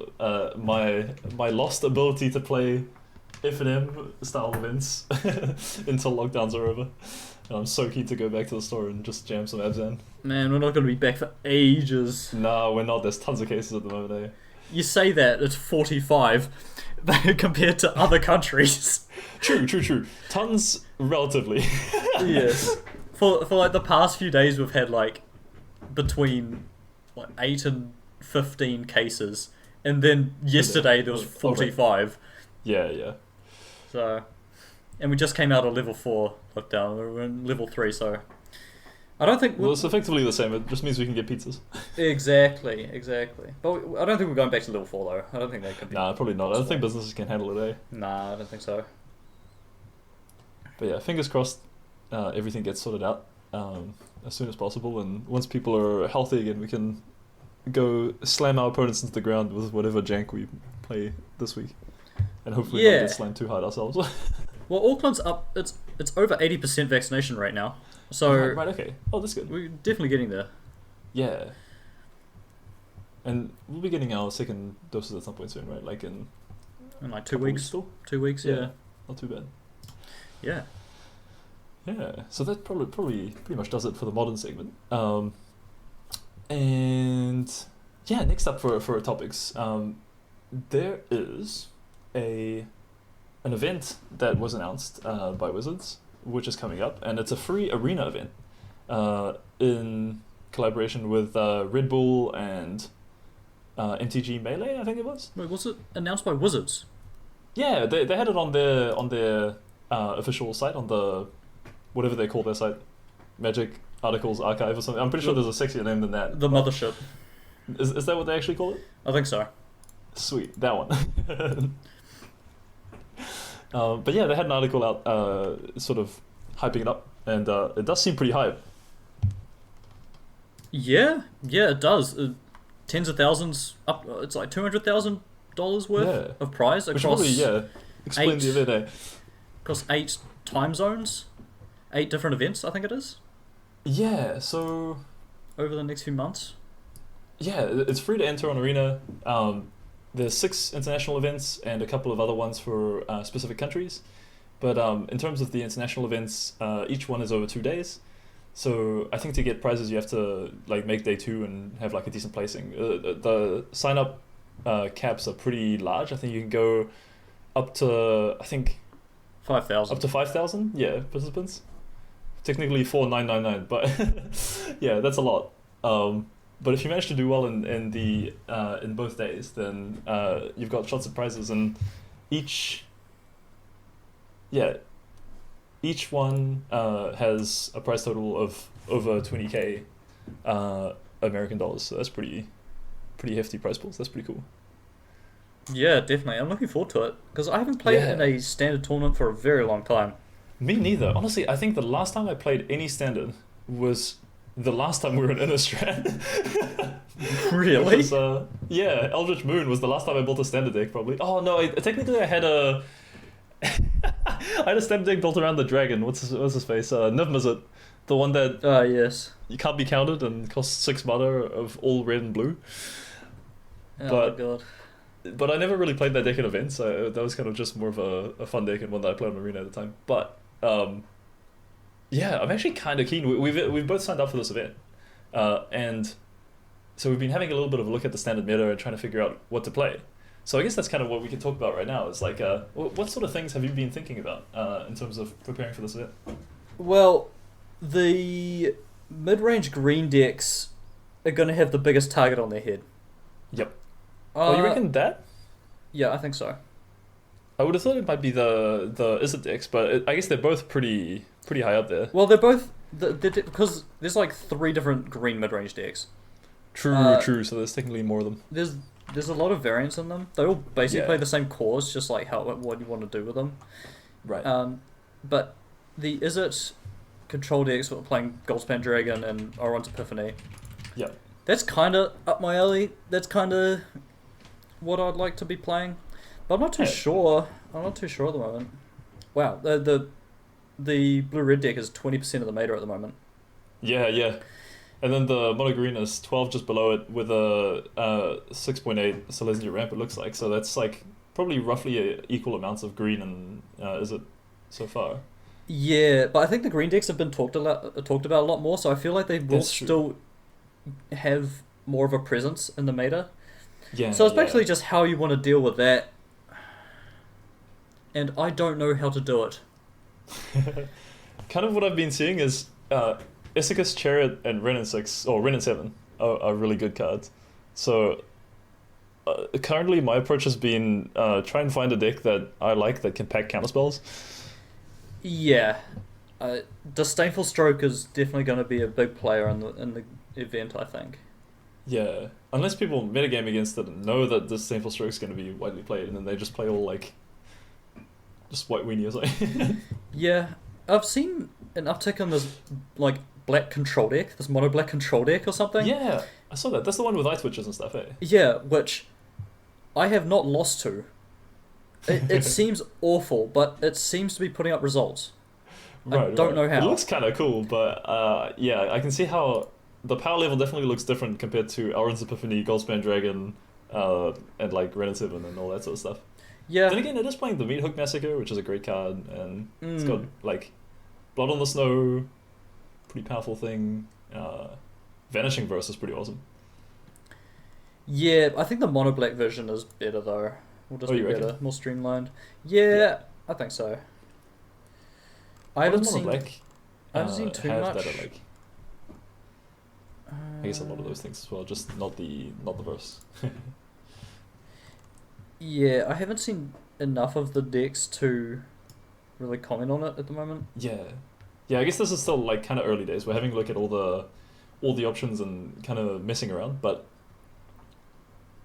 my lost ability to play F&M style events until lockdowns are over. And I'm so keen to go back to the store and just jam some Abzan. Man, we're not going to be back for ages. No, we're not. There's tons of cases at the moment, eh? You say that, it's 45 compared to other countries. True. Tons relatively. Yes. For like the past few days, we've had like between like 8 and 15 cases, and then yesterday there was 45. Yeah. So, and we just came out of level 4 lockdown. We're in level 3, so I don't think. Well, it's effectively the same. It just means we can get pizzas. Exactly. But I don't think we're going back to level 4 though. I don't think they could be. Nah, probably not. I don't think businesses can handle it, eh? Nah, I don't think so. But yeah, fingers crossed. Everything gets sorted out as soon as possible, and once people are healthy again, we can go slam our opponents into the ground with whatever jank we play this week, and hopefully not get slammed too hard ourselves. Well, Auckland's up. It's over 80% vaccination rate now, so right, okay. Oh, that's good. we're definitely getting there. Yeah, and we'll be getting our second doses at some point soon, right? Like in like 2 couple weeks. still. 2 weeks, yeah. Not too bad. Yeah. Yeah, so that probably pretty much does it for the modern segment. And yeah, next up for our topics, there is an event that was announced by Wizards, which is coming up, and it's a free arena event in collaboration with Red Bull and MTGMelee, I think it was. Wait, was it announced by Wizards? Yeah, they had it on their official site, on the whatever they call their site, Magic Articles Archive or something. I'm pretty sure there's a sexier name than that. The mothership. Is that what they actually call it? I think so. Sweet, that one. But yeah, they had an article out sort of hyping it up, and it does seem pretty hype. Yeah, it does. Tens of thousands up. It's like $200,000 worth of prize Which across. probably, explain the event. Across 8 time zones, 8 different events. I think it is. Yeah. So over the next few months. Yeah, it's free to enter on Arena. There's 6 international events and a couple of other ones for specific countries. But in terms of the international events, each one is over 2 days. So I think to get prizes, you have to like make day 2 and have like a decent placing. The sign up caps are pretty large. I think you can go up to 5,000. Up to 5,000, participants. Technically 4,999, but yeah, that's a lot. But if you manage to do well in both days, then you've got lots of prizes, and each one has a prize total of over 20k American dollars. So that's pretty hefty prize pools. That's pretty cool. Yeah, definitely. I'm looking forward to it because I haven't played in a standard tournament for a very long time. Me neither. Honestly, I think the last time I played any standard was the last time we were in Innistrad. Really? Was, Eldritch Moon was the last time I built a standard deck, probably. Oh no, technically I had a I had a standard deck built around the dragon. What's his face? Niv-Mizzet. The one that yes. You can't be countered and costs 6 mana of all red and blue. Oh my god. But I never really played that deck in events. That was kind of just more of a fun deck and one that I played on Arena at the time. But yeah, I'm actually kind of keen. We've both signed up for this event, And so we've been having a little bit of a look at the standard meta and trying to figure out what to play. So I guess that's kind of what we can talk about right now. Is like, what sort of things have you been thinking about in terms of preparing for this event? Well, the mid-range green decks are going to have the biggest target on their head. Yep. Oh, you reckon that? Yeah, I think so. I would have thought it might be the Izzet decks, but I guess they're both pretty high up there. Well, they're both because there's like 3 different green mid-range decks. True. So there's technically more of them. There's a lot of variants in them. They all basically Yeah. play the same cores, just like what you want to do with them. Right. But the Izzet control decks, we're playing Goldspan Dragon and Oron's Epiphany. Yep. That's kind of up my alley. That's kind of what I'd like to be playing. But I'm not too sure. I'm not too sure at the moment. Wow, the blue-red deck is 20% of the meta at the moment. Yeah. And then the mono green is 12 just below it with a 6.8 Selesnya ramp, it looks like. So that's like probably roughly equal amounts of green and is it so far? Yeah, but I think the green decks have been talked about a lot more, so I feel like they will That's true. still have more of a presence in the meta. Yeah. So it's basically just how you want to deal with that. And I don't know how to do it. Kind of what I've been seeing is Issachus Chariot and Ren and 6 or Ren and 7 are really good cards. So currently my approach has been try and find a deck that I like that can pack counterspells. Yeah. Disdainful Stroke is definitely going to be a big player in the event, I think. Yeah, unless people metagame against it and know that this Disdainful Stroke is going to be widely played, and then they just play all like just White Weenie or something. Yeah, I've seen an uptick in this like black control deck, this mono black control deck or something. Yeah, I saw that. That's the one with Ice Witches and stuff, eh? Yeah, which I have not lost to. It seems awful, but it seems to be putting up results. I don't know how. It looks kind of cool, but yeah, I can see how the power level definitely looks different compared to Elrond's Epiphany, Goldspan Dragon, and like Ren and 7 and all that sort of stuff. Yeah. Then again, it is playing the Meat Hook Massacre, which is a great card, and it's got like Blood on the Snow, pretty powerful thing. Vanishing Verse is pretty awesome. Yeah, I think the mono black version is better though. Will just be you better, reckon? more streamlined. Yeah, I think so. I haven't seen too much. That are like, I guess a lot of those things as well, just not the verse. Yeah, I haven't seen enough of the decks to really comment on it at the moment. Yeah, I guess this is still like kind of early days. We're having a look at all the options and kind of messing around, but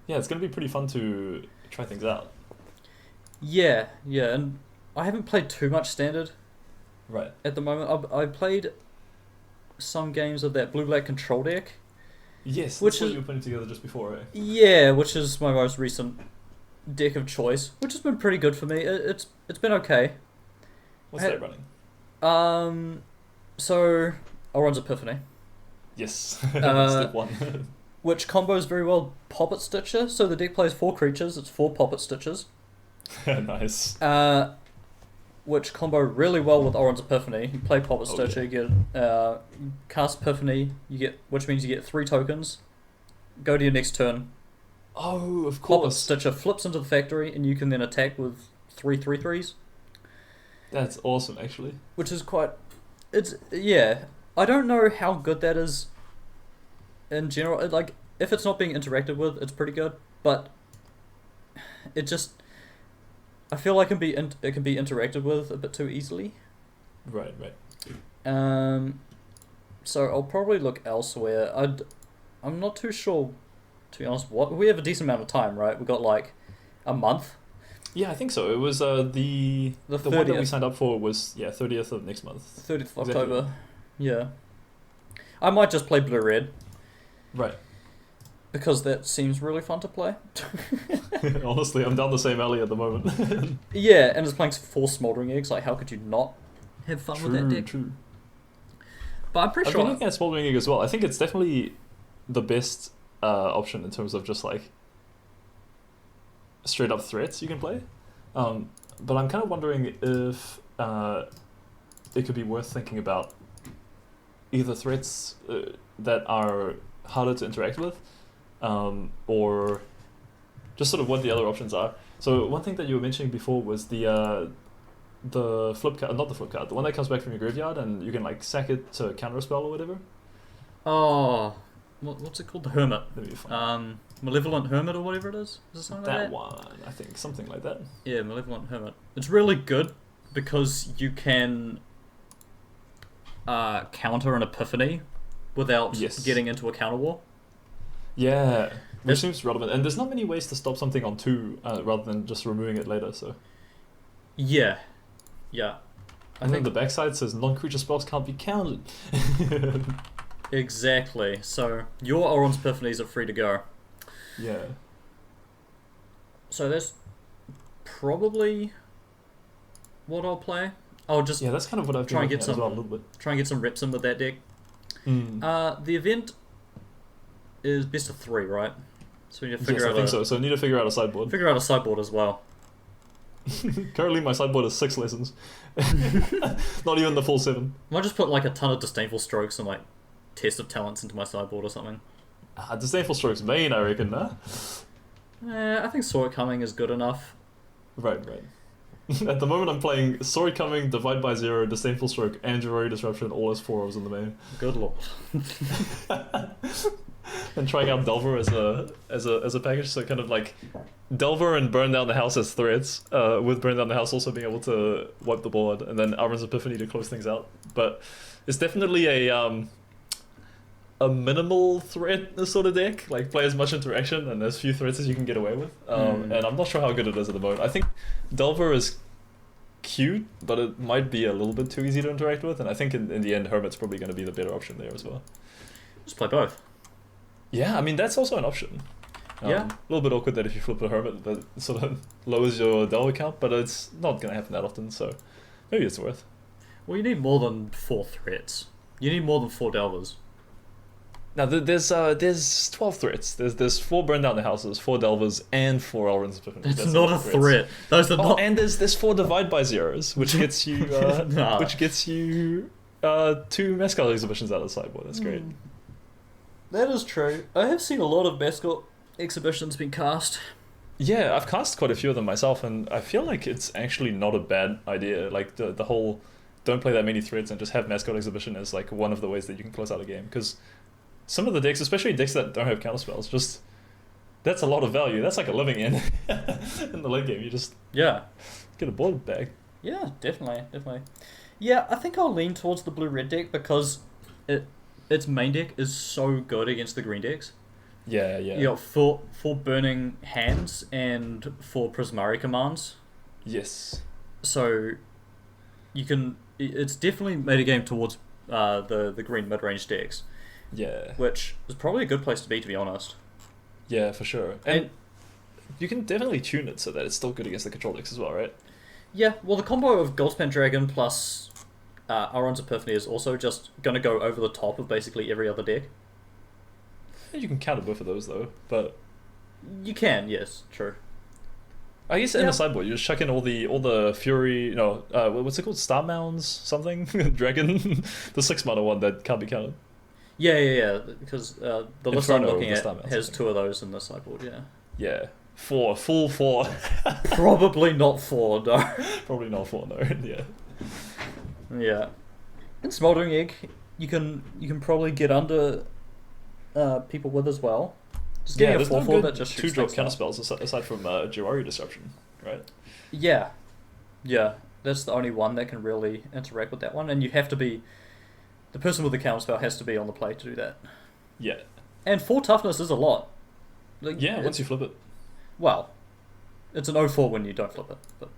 yeah, it's gonna be pretty fun to try things out. Yeah, and I haven't played too much standard Right. at the moment. I played some games of that blue-black control deck. Yes, Which that's what is- you were putting together just before, eh? Yeah, which is my most recent deck of choice, which has been pretty good for me. It's been okay. What's that running? So Elrond's Epiphany, Yes, Uh, step 1. which combos very well Poppet Stitcher. So the deck plays 4 creatures. It's 4 Poppet Stitchers. Nice. Which combo really well with Elrond's Epiphany. You play Poppet Oh, Stitcher, you get you cast Epiphany, which means you get 3 tokens. Go to your next turn. Oh, of Poppet course. Stitcher flips into the factory, and you can then attack with 3/3/3s. That's awesome, actually. Which is quite. Yeah. I don't know how good that is. In general, like if it's not being interacted with, it's pretty good. But it just, I feel like it can be interacted with a bit too easily. Right. So I'll probably look elsewhere. I'm not too sure, to be honest. What we have a decent amount of time, right? We got like a month. Yeah, I think so. It was the one that we 30th. signed up for was 30th of next month. 30th of Exactly. October. Yeah. I might just play blue red Right. because that seems really fun to play. Honestly, I'm down the same alley at the moment. Yeah, and it's playing 4 smoldering eggs. Like, how could you not have fun with that deck? True. But I'm pretty I've sure. been looking at Smoldering Egg as well. I think it's definitely the best option in terms of just like straight up threats you can play. But I'm kind of wondering if it could be worth thinking about either threats that are harder to interact with, or just sort of what the other options are. So one thing that you were mentioning before was the flip card, not the flip card, the one that comes back from your graveyard and you can like sack it to counter a spell or whatever. Oh, what's it called? The Hermit. Let me find Malevolent Hermit or whatever it is. Is it something like that? that one, I think, something like that. Yeah, Malevolent Hermit. It's really good because you can counter an Epiphany without Yes. getting into a counter war. Yeah, which There's- seems relevant. And there's not many ways to stop something on 2 rather than just removing it later. So. Yeah. Yeah. And then the backside says non-creature spells can't be countered. Exactly. So your Oron's Epiphanies are free to go. Yeah. So that's probably what I'll play. I'll just Yeah, that's kind of what I've been try and looking get at as some well, a little bit. try and get some reps in with that deck. Mm. The event is best of 3, right? So we need to Yes, figure I out think so. So I need to figure out a sideboard. figure out a sideboard as well. Currently, my sideboard is 6 lessons. Not even the full 7. Might just put like a ton of Disdainful Strokes and like Test of Talents into my sideboard or something. Disdainful Strokes main, I reckon, nah? I think Saw It Coming is good enough. Right. At the moment, I'm playing Sword Coming, Divide by 0, Disdainful Stroke, and Jawari Disruption, all as 4 in the main. Good lord. And trying out Delver as a package, so kind of like Delver and Burn Down the House as threats, with Burn Down the House also being able to wipe the board, and then Alrund's Epiphany to close things out. But it's definitely a minimal threat sort of deck, like play as much interaction and as few threats as you can get away with. And I'm not sure how good it is at the moment. I think Delver is cute, but it might be a little bit too easy to interact with, and I think in the end Hermit's probably going to be the better option there as well. Just play both. Yeah, I mean that's also an option. Yeah. A little bit awkward that if you flip a Hermit that sort of lowers your Delver count, but it's not going to happen that often, so maybe it's worth. Well, you need more than 4 threats. You need more than 4 Delvers. Now there's 12 threats. There's 4 Burn Down the Houses, 4 Delvers, and 4 Elrond's Epiphany. That's not a threat. Those are not. And there's 4 Divide by Zeros, which gets you Nah. 2 Mascot exhibitions out of the sideboard. That's great. That is true. I have seen a lot of Mascot exhibitions being cast. Yeah, I've cast quite a few of them myself, and I feel like it's actually not a bad idea. Like the whole don't play that many threats and just have Mascot exhibition as like one of the ways that you can close out a game, because some of the decks, especially decks that don't have counterspells, just that's a lot of value. That's like a living in in the late game. You just Yeah. get a board back. Yeah, definitely. Yeah, I think I'll lean towards the blue-red deck because its main deck is so good against the green decks. Yeah. You got 4 burning hands and 4 Prismari commands. Yes. So you can. It's definitely made a game towards the green mid-range decks, Yeah. which is probably a good place to be honest. Yeah, for sure. And you can definitely tune it so that it's still good against the control decks as well, right? Yeah, well, the combo of Goldspan Dragon plus Auron's Epiphany is also just going to go over the top of basically every other deck. And you can counter both of those though, but You can, yes, true. I guess in Yeah. the sideboard you just chuck in all the Fury. No, what's it called? Star Mounds something Dragon, the 6 mana one that can't be countered. Yeah, because the list I'm Inferno looking of the at Starmount, has I think. 2 of those in the sideboard, yeah. Yeah, 4 full 4. Probably not 4, no. Probably not 4. No, yeah. Yeah. In Smoldering Egg, you can probably get under people with as well. Just getting a there's 4/4 no that good just 2-drop shoots things down. counterspells aside from Jawari Disruption, right? Yeah, that's the only one that can really interact with that one, and you have to be. The person with the counterspell has to be on the play to do that. Yeah. And 4 toughness is a lot. Like, Yeah, once you flip it. Well, it's an 0/4 when you don't flip it, but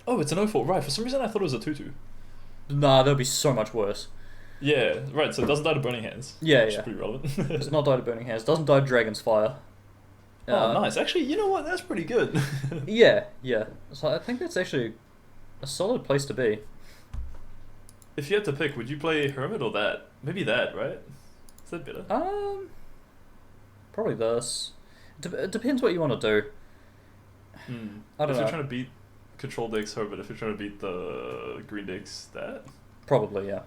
Oh, it's an 0/4. Right, for some reason I thought it was a 2/2. nah, that'd be so much worse. Yeah, right, so it doesn't die to Burning Hands. Yeah, which yeah. is pretty relevant. It's not die to Burning Hands. Doesn't die to Dragon's Fire. Oh, nice. Actually, you know what? That's pretty good. Yeah. So I think that's actually a solid place to be. If you had to pick, would you play Hermit or that? Maybe that, right? Is that better? Probably this. It depends what you want to do. I don't if know. you're trying to beat control decks, Hermit. If you're trying to beat the green decks, that. Probably, yeah.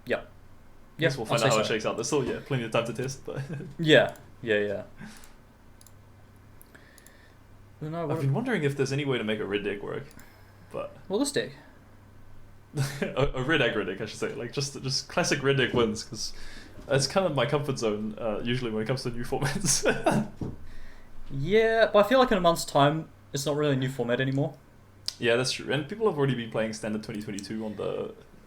Yep. Yeah, guess we'll find out how it shakes out. There's still plenty of time to test, but Yeah. I've been wondering if there's any way to make a red deck work, but Well, this deck. a red aggro deck, I should say, like just classic red deck wins, because it's kind of my comfort zone usually when it comes to new formats. Yeah, but I feel like in a month's time, it's not really a new format anymore. Yeah, that's true, and people have already been playing standard 2022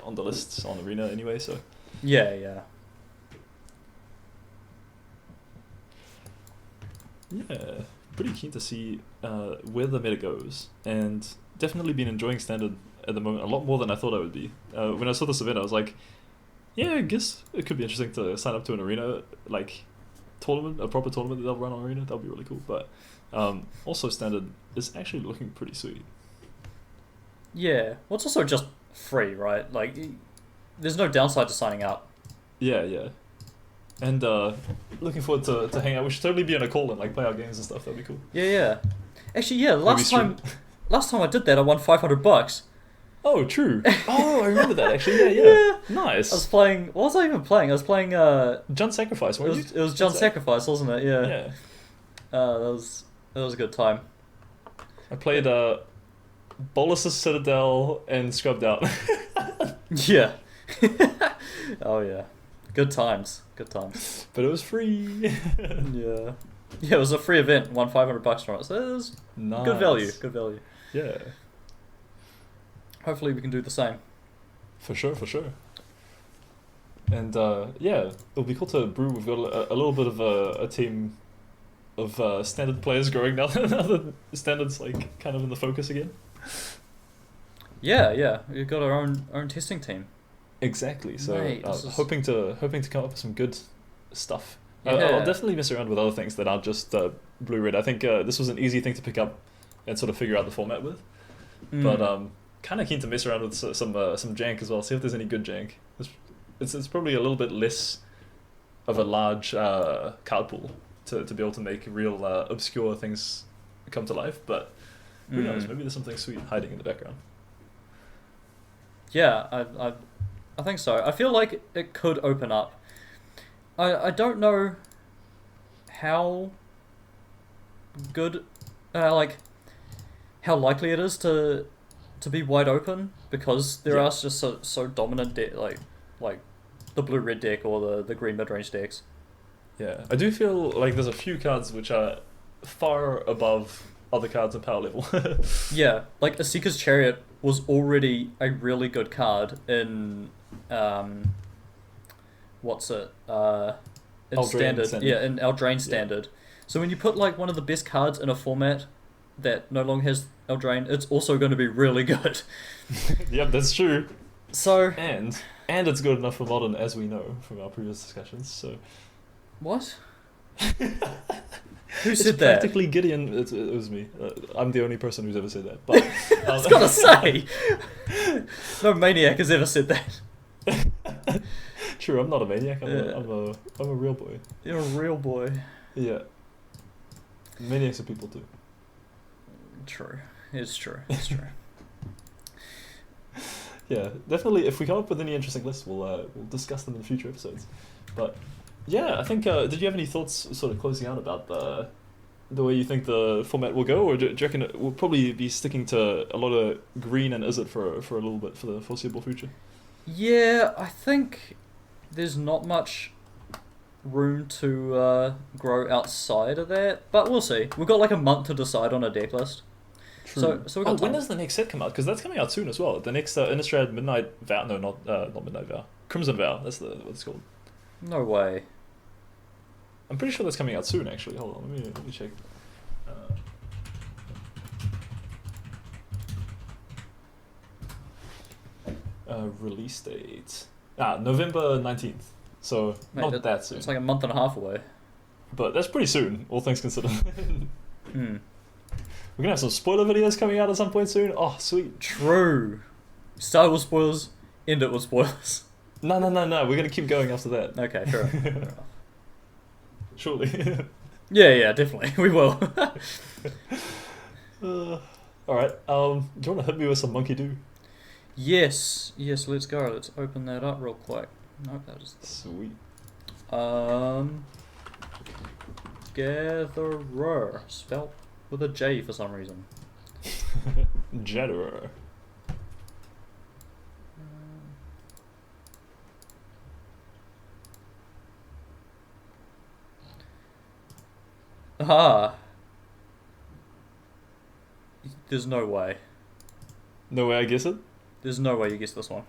on the lists on Arena anyway, so Yeah. yeah, pretty keen to see where the meta goes, and definitely been enjoying standard at the moment a lot more than I thought I would be. When I saw this event, I was like, yeah, I guess it could be interesting to sign up to an Arena like tournament, a proper tournament that they'll run on Arena. That'll be really cool. But also standard is actually looking pretty sweet. Yeah. Well, it's also just free, right? Like, there's no downside to signing up. Yeah. And looking forward to hang out. We should totally be on a call and like play our games and stuff. That'd be cool. Yeah. Actually, yeah. Last time I did that, I won $500. Oh, true. Oh, I remember that actually. Yeah. Nice. I was playing. What was I even playing? I was playing. Jund Sacrifice. Weren't you? It was Jund Sacrifice, wasn't it? Yeah. Yeah. That was a good time. I played Bolus's Citadel and Scrubbed Out. Yeah. Oh yeah. Good times. But it was free. Yeah. Yeah, it was a free event. Won $500 from it, so it was nice. Good value. Yeah. Hopefully we can do the same. For sure. And yeah, it'll be cool to brew. We've got a little bit of a team of standard players growing now. Now that standard's like kind of in the focus again. Yeah. We've got our own testing team. Exactly. So Mate, hoping to come up with some good stuff. Yeah. I'll definitely mess around with other things that aren't just blue red. I think this was an easy thing to pick up and sort of figure out the format with. But kind of keen to mess around with some jank as well. See if there's any good jank. It's probably a little bit less of a large card pool to be able to make real obscure things come to life. But who knows? Maybe there's something sweet hiding in the background. Yeah, I think so. I feel like it could open up. I don't know how good, like, how likely it is to be wide open, because there are just so dominant like the blue red deck or the green mid range decks. Yeah, I do feel like there's a few cards which are far above other cards in power level. Yeah, like a Seeker's Chariot was already a really good card in what's it? In Eldraine standard. Yeah, in Eldraine standard. So when you put like one of the best cards in a format that no longer has Eldraine, it's also going to be really good. Yep, that's true. So and it's good enough for modern, as we know from our previous discussions. So what? Who it's said that? Practically Gideon. It was me. I'm the only person who's ever said that. But I was gonna say, no maniac has ever said that. True, I'm not a maniac. I'm a real boy. You're a real boy. Yeah. Maniacs are people too. True. It's true. Yeah, definitely. If we come up with any interesting lists, we'll discuss them in future episodes. But yeah, I think. Did you have any thoughts, sort of closing out about the way you think the format will go, or do you reckon it will probably be sticking to a lot of green and Izzet for a little bit for the foreseeable future? Yeah, I think there's not much room to grow outside of that, but we'll see. We've got like a month to decide on a deck list. True. So we got time. When does the next set come out? Because that's coming out soon as well. The next Innistrad Midnight Vow. No, not Midnight Vow. Crimson Vow. That's what it's called. No way. I'm pretty sure that's coming out soon. Actually, hold on. Let me check. Release date. November 19th. So Mate, not that soon. It's like a month and a half away. But that's pretty soon, all things considered. Hmm. We're gonna have some spoiler videos coming out at some point soon. Oh, sweet. True. Start with spoilers, end it with spoilers. No. We're gonna keep going after that. Okay, fair enough. Surely. Yeah, definitely. We will. Alright, do you want to hit me with some Monkey Do? Yes, let's go. Let's open that up real quick. No, that is. Sweet. Gatherer, spelt with a J for some reason. Jetterer. Ah. There's no way. No way I guess it? There's no way you guess this one.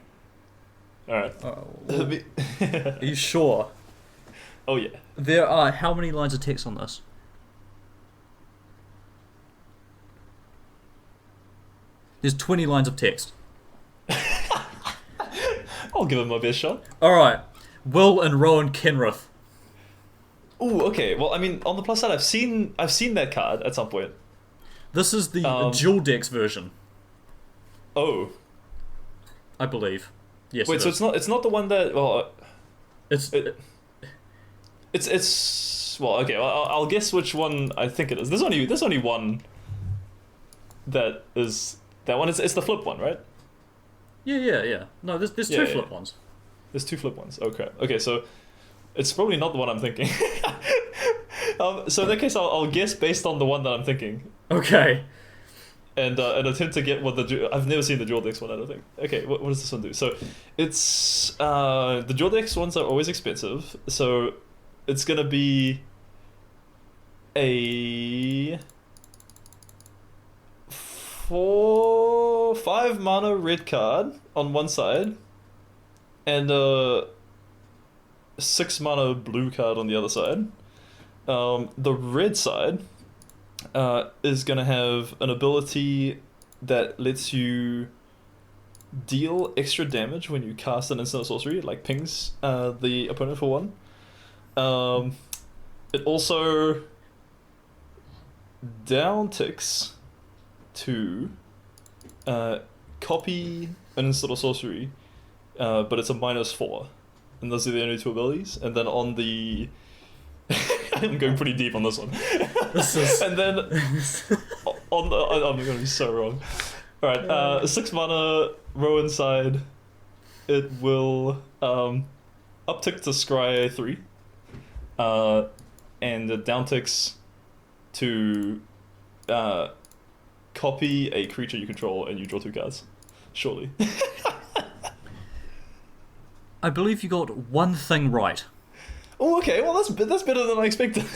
Alright. Are you sure? Oh yeah. There are how many lines of text on this? There's 20 lines of text. I'll give it my best shot. Alright. Will and Rowan Kenrith. Ooh, okay. Well, I mean, on the plus side, I've seen that card at some point. This is the dual decks version, Oh. I believe. Yes. Wait, so it's not the one that it's well, okay. Well, I'll guess which one I think it is. There's only one that is that one. It's the flip one, right? yeah. No, there's two flip ones. There's two flip ones. Okay, so it's probably not the one I'm thinking. So in that case, I'll guess based on the one that I'm thinking. Okay. And attempt to get what I've never seen the dual decks one, I don't think. Okay, what does this one do? So it's the dual decks ones are always expensive, so it's gonna be a 5 mana red card on one side, and a 6 mana blue card on the other side. The red side is gonna have an ability that lets you deal extra damage when you cast an instant or sorcery. It like pings the opponent for 1. It also down ticks to copy an instant or sorcery, but it's a -4, and those are the only 2 abilities. And then on the I'm going pretty deep on this one. And then on the I'm gonna be so wrong. Alright, 6 mana Rowan side, it will uptick to Scry 3. And it downticks to copy a creature you control and you draw 2 cards. Surely. I believe you got one thing right. Oh, okay. Well, that's better than I expected.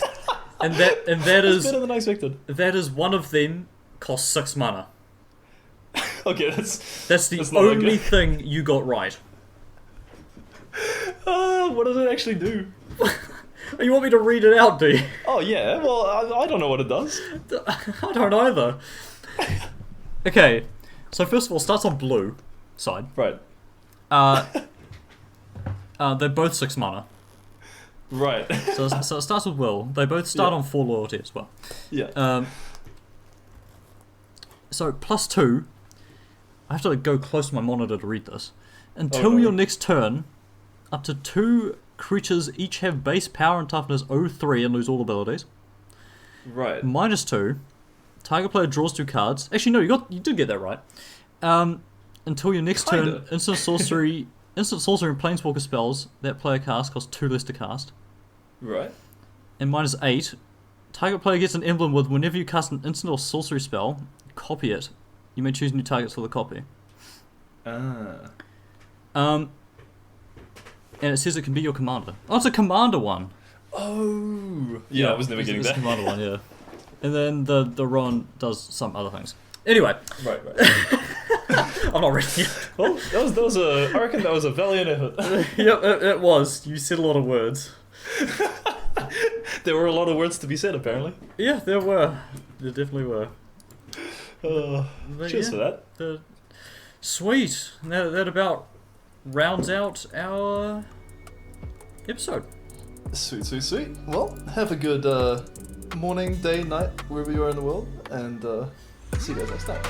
and that is better than I expected. That is one of them costs 6 mana. Okay, that's the only thing you got right. What does it actually do? You want me to read it out, do you? Oh yeah. Well, I don't know what it does. I don't either. Okay, so first of all, it starts on blue side. Right. They're both 6 mana. Right. So it starts with Will. They both start on 4 loyalty as well. Yeah. So +2. I have to go close to my monitor to read this. Until your next turn, up to 2 creatures each have base power and toughness 0-3 and lose all abilities. Right. -2. Target player draws 2 cards. Actually, no, you did get that right. Until your next turn, instant sorcery and planeswalker spells that player casts cost 2 less to cast. Right. And -8. Target player gets an emblem with whenever you cast an instant or sorcery spell, copy it. You may choose new targets for the copy. And it says it can be your commander. Oh, it's a commander one. Oh. Yeah, I was never getting that. It's a commander one, yeah. And then the Ron does some other things. Anyway. Right. I'm not reading it. Well, I reckon that was a valiant effort. Yep, it was. You said a lot of words. There were a lot of words to be said, apparently. Yeah, there were. There definitely were. Cheers for that. Sweet. That about rounds out our episode. Sweet. Well, have a good morning, day, night, wherever you are in the world, and see you guys next time.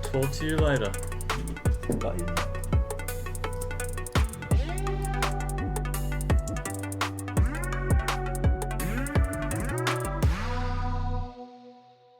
Talk to you later. Bye.